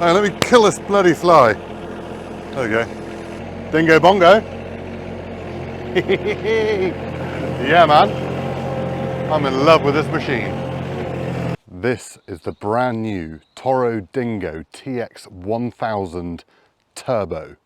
Right, let me kill this bloody fly. There we go. Dingo bongo. Yeah, man. I'm in love with this machine. This is the brand new TORO Dingo TX1000 Turbo.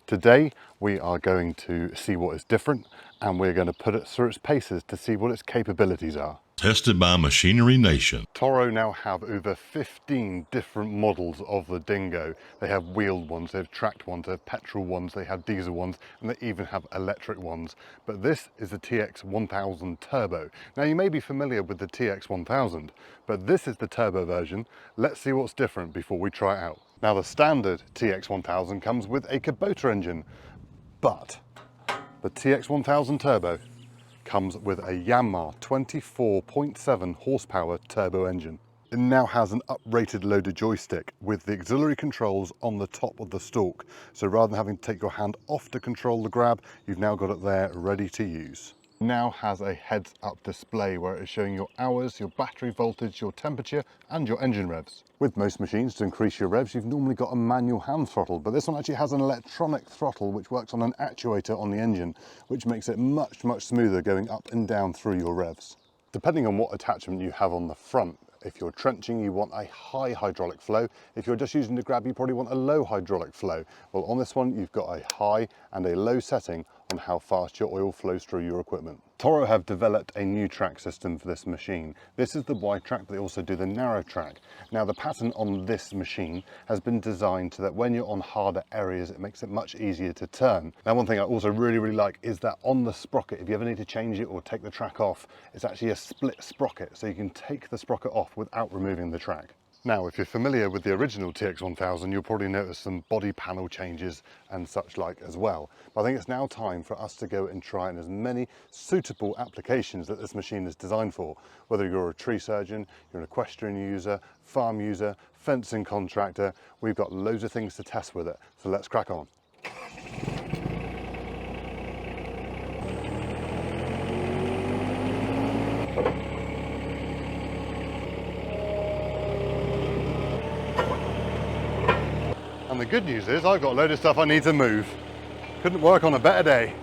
Today we are going to see what is different, and we're going to put it through its paces to see what its capabilities are. Tested by Machinery Nation. TORO now have over 15 different models of the Dingo. They have wheeled ones, they have tracked ones, they have petrol ones, they have diesel ones, and they even have electric ones. But this is the TX1000 Turbo. Now you may be familiar with the TX1000, but this is the turbo version. Let's see what's different before we try it out. Now the standard TX1000 comes with a Kubota engine, but the TX1000 Turbo comes with a Yanmar 24.7 horsepower turbo engine. It now has an uprated loader joystick with the auxiliary controls on the top of the stalk. So rather than having to take your hand off to control the grab, you've now got it there ready to use. It now has a heads-up display where it is showing your hours, your battery voltage, your temperature and your engine revs. With most machines, to increase your revs, you've normally got a manual hand throttle, but this one actually has an electronic throttle which works on an actuator on the engine, which makes it much smoother going up and down through your revs. Depending on what attachment you have on the front, if you're trenching, you want a high hydraulic flow. If you're just using the grab, you probably want a low hydraulic flow. Well, on this one, you've got a high and a low setting on how fast your oil flows through your equipment. TORO have developed a new track system for this machine. This is the wide track, but they also do the narrow track. Now, the pattern on this machine has been designed so that when you're on harder areas, it makes it much easier to turn. Now, one thing I also really like is that on the sprocket, if you ever need to change it or take the track off, it's actually a split sprocket, so you can take the sprocket off without removing the track. Now, if you're familiar with the original TX1000, you'll probably notice some body panel changes and such like as well. But I think it's now time for us to go and try in as many suitable applications that this machine is designed for. Whether you're a tree surgeon, you're an equestrian user, farm user, fencing contractor, we've got loads of things to test with it. So let's crack on. And the good news is I've got a load of stuff I need to move. Couldn't work on a better day.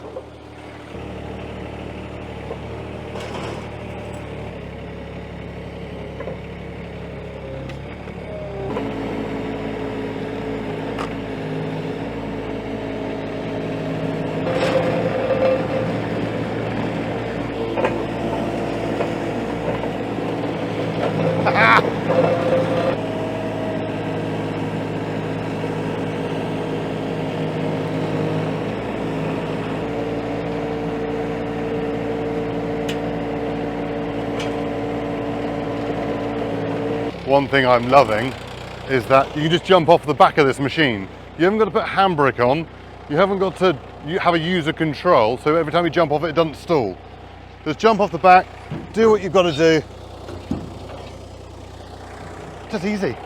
One thing I'm loving is that you can just jump off the back of this machine. You haven't got to put handbrake on, you haven't got to have a user control, so every time you jump off it, it doesn't stall. Just jump off the back, do what you've got to do. Just easy.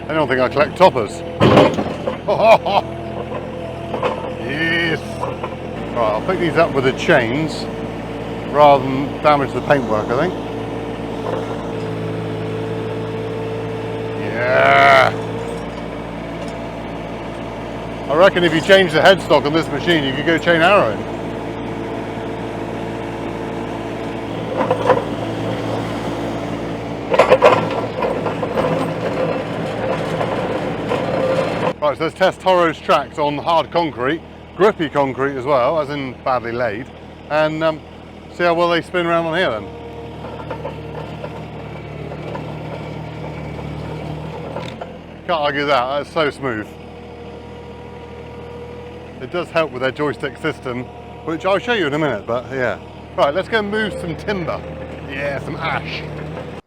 I don't think I collect toppers. Yes. Right, I'll pick these up with the chains rather than damage the paintwork, I think. Yeah. I reckon if you change the headstock on this machine, you could go chain arrowing. Right, so let's test TORO's tracks on hard concrete, grippy concrete as well, as in badly laid, and see how well they spin around on here then. Can't argue that, that's so smooth. It does help with their joystick system, which I'll show you in a minute, but yeah. Right, let's go and move some timber. Yeah, some ash.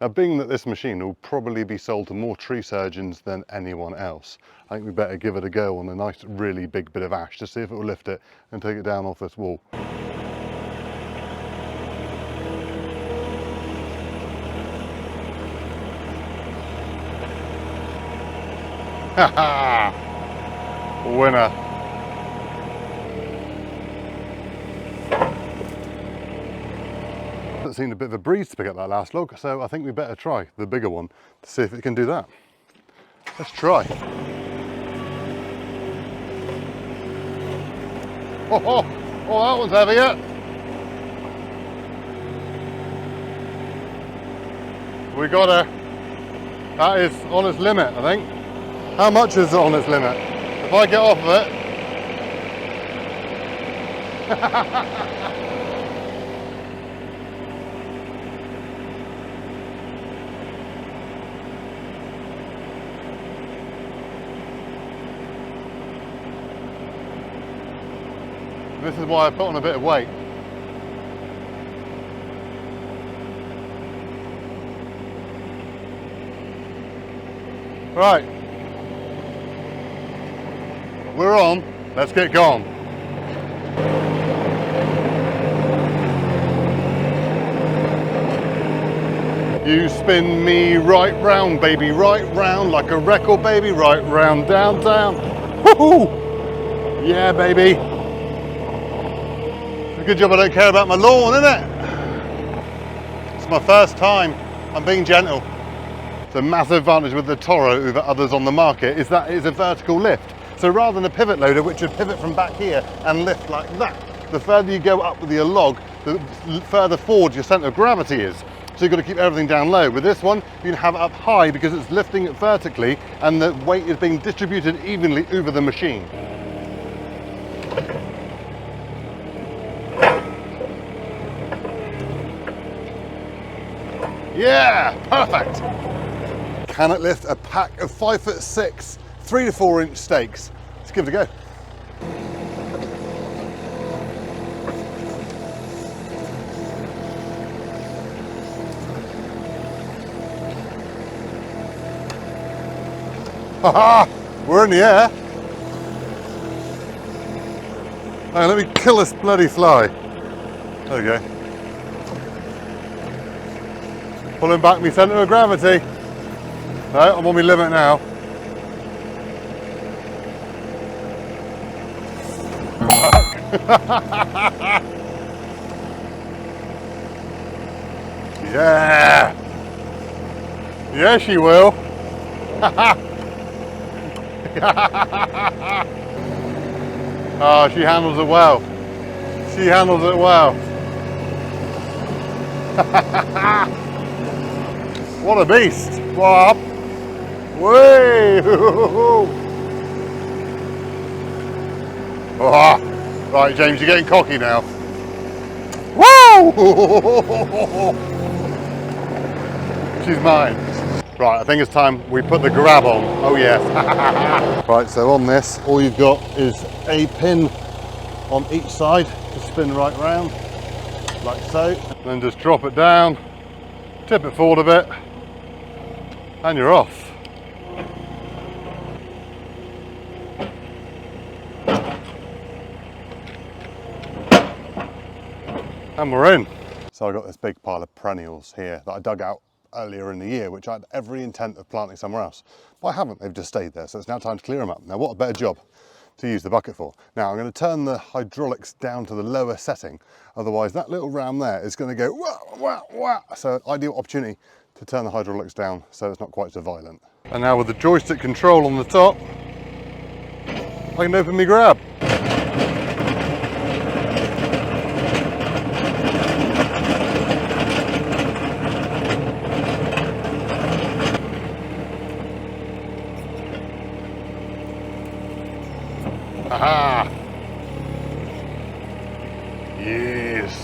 Now, being that this machine will probably be sold to more tree surgeons than anyone else, I think we better give it a go on a nice, really big bit of ash to see if it will lift it and take it down off this wall. Haha! Winner! seemed a bit of a breeze to pick up that last log, so I think we better try the bigger one to see if it can do that. Let's try. Oh, that one's heavier. We got her. That is on its limit, I think. How much is it on its limit? If I get off of it. This is why I put on a bit of weight. Right, we're on, let's get going. You spin me right round, baby, right round, like a record, baby, right round downtown. Woohoo! Yeah, baby. It's a good job I don't care about my lawn, isn't it? It's my first time, I'm being gentle. The massive advantage with the TORO over others on the market is that it's a vertical lift. So rather than a pivot loader, which would pivot from back here and lift like that, the further you go up with your log, the further forward your centre of gravity is. So you've got to keep everything down low. With this one, you can have it up high because it's lifting it vertically and the weight is being distributed evenly over the machine. Yeah, perfect. Can it lift a pack of 5'6", 3 to 4 inch stakes? Let's give it a go. Haha, we're in the air. Right, let me kill this bloody fly. There we go. Pulling back my centre of gravity. No, I'm on my limit now. Yeah. Yes, she will. Oh, she handles it well. She handles it well. What a beast. What? Way! Oh, right, James, you're getting cocky now. Woo! She's mine. Right, I think it's time we put the grab on. Oh yes. Right, so on this, all you've got is a pin on each side to spin right round, like so. Then just drop it down, tip it forward a bit, and you're off. And we're in. So I got this big pile of perennials here that I dug out earlier in the year, which I had every intent of planting somewhere else. But I haven't, they've just stayed there. So it's now time to clear them up. Now what a better job to use the bucket for. Now I'm going to turn the hydraulics down to the lower setting. Otherwise that little ram there is going to go wah, wah, wah. So ideal opportunity to turn the hydraulics down so it's not quite so violent. And now with the joystick control on the top, I can open my grab. Aha! Yes!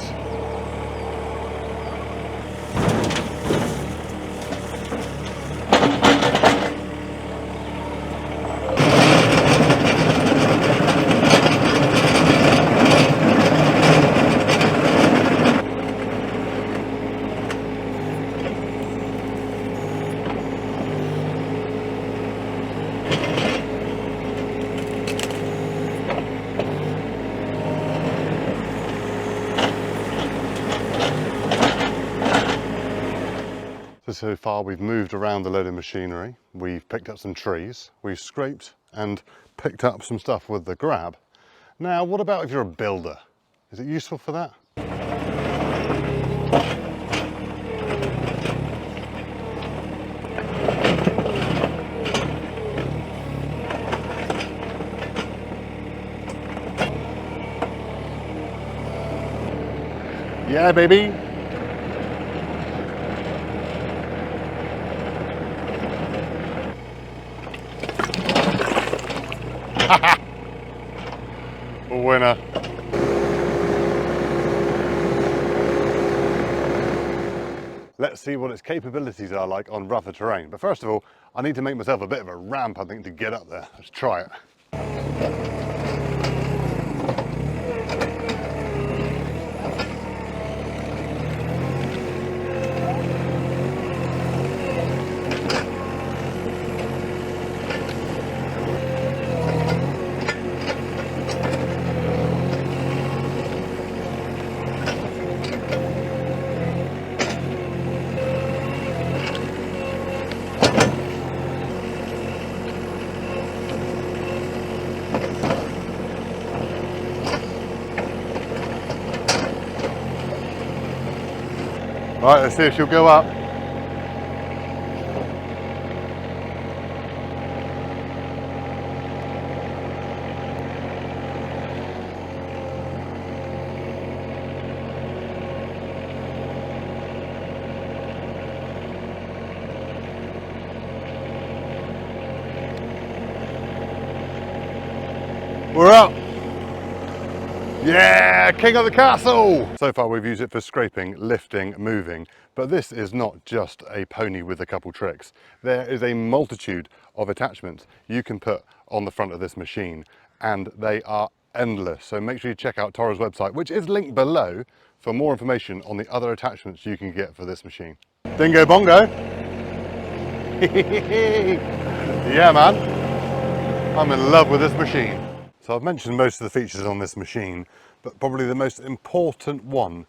So far we've moved around a load of machinery, we've picked up some trees, we've scraped and picked up some stuff with the grab. Now what about if you're a builder? Is it useful for that? Yeah, baby. Winner. Let's see what its capabilities are like on rougher terrain. But first of all, I need to make myself a bit of a ramp, I think, to get up there. Let's try it. Right, let's see if she'll go up. We're up. Yeah, king of the castle! So far we've used it for scraping, lifting, moving, but this is not just a pony with a couple tricks. There is a multitude of attachments you can put on the front of this machine, and they are endless. So make sure you check out Toro's website, which is linked below, for more information on the other attachments you can get for this machine. Dingo bongo! Yeah, man, I'm in love with this machine. So I've mentioned most of the features on this machine, but probably the most important one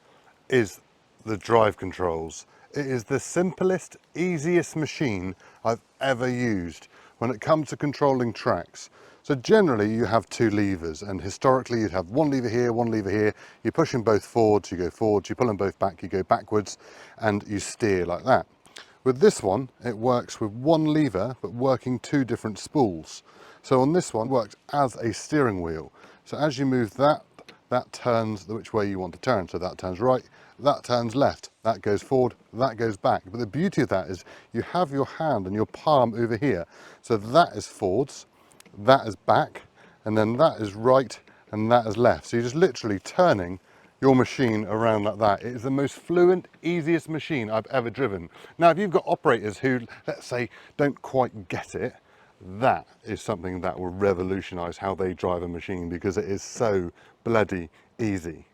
is the drive controls. It is the simplest, easiest machine I've ever used when it comes to controlling tracks. So generally you have two levers, and historically you'd have one lever here, one lever here. You push them both forwards, you go forwards, you pull them both back, you go backwards, and you steer like that. With this one, it works with one lever, but working two different spools. So on this one, it works as a steering wheel. So as you move that, that turns which way you want to turn. So that turns right, that turns left, that goes forward, that goes back. But the beauty of that is you have your hand and your palm over here. So that is forwards, that is back, and then that is right, and that is left. So you're just literally turning your machine around like that. It is the most fluent, easiest machine I've ever driven. Now, if you've got operators who, let's say, don't quite get it, that is something that will revolutionize how they drive a machine, because it is so bloody easy.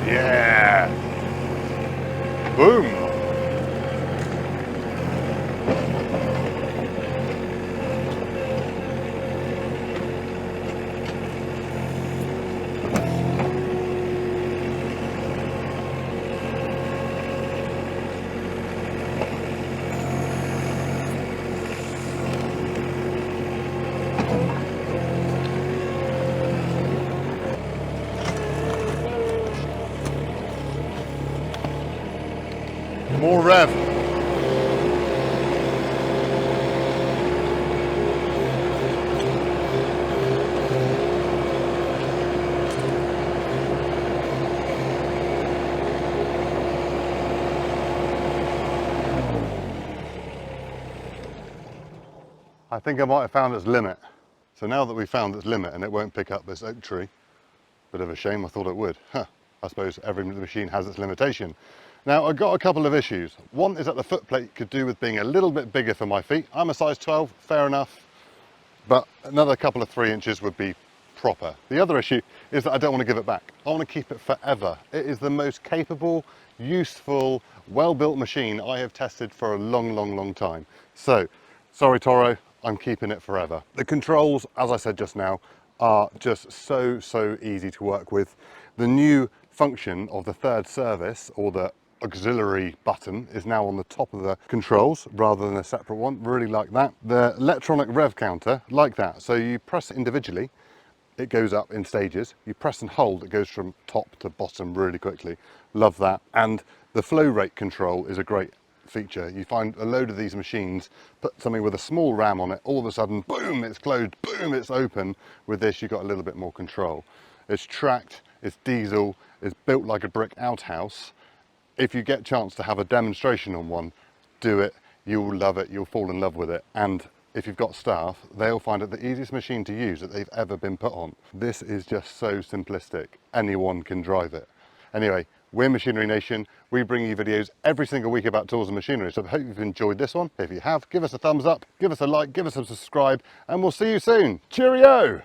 Yeah! Boom! More rev. I think I might have found its limit. So now that we've found its limit and it won't pick up this oak tree, bit of a shame, I thought it would. I suppose every machine has its limitation. Now, I've got a couple of issues. One is that the footplate could do with being a little bit bigger for my feet. I'm a size 12, fair enough, but another couple of 3 inches would be proper. The other issue is that I don't want to give it back. I want to keep it forever. It is the most capable, useful, well-built machine I have tested for a long, long, long time. So, sorry Toro, I'm keeping it forever. The controls, as I said just now, are just so easy to work with. The new function of the third service, or the auxiliary button, is now on the top of the controls rather than a separate one. Really like that. The electronic rev counter, like that. So you press it individually, it goes up in stages. You press and hold, it goes from top to bottom really quickly. Love that. And The flow rate control is a great feature. You find a load of these machines, put something with a small ram on it, all of a sudden, boom, it's closed, boom, it's open. With this, you've got a little bit more control. It's tracked, it's diesel, it's built like a brick outhouse. If you get a chance to have a demonstration on one, do it. You'll love it, you'll fall in love with it. And if you've got staff, they'll find it the easiest machine to use that they've ever been put on. This is just so simplistic. Anyone can drive it. Anyway, we're Machinery Nation. We bring you videos every single week about tools and machinery. So I hope you've enjoyed this one. If you have, give us a thumbs up, give us a like, give us a subscribe, and we'll see you soon. Cheerio!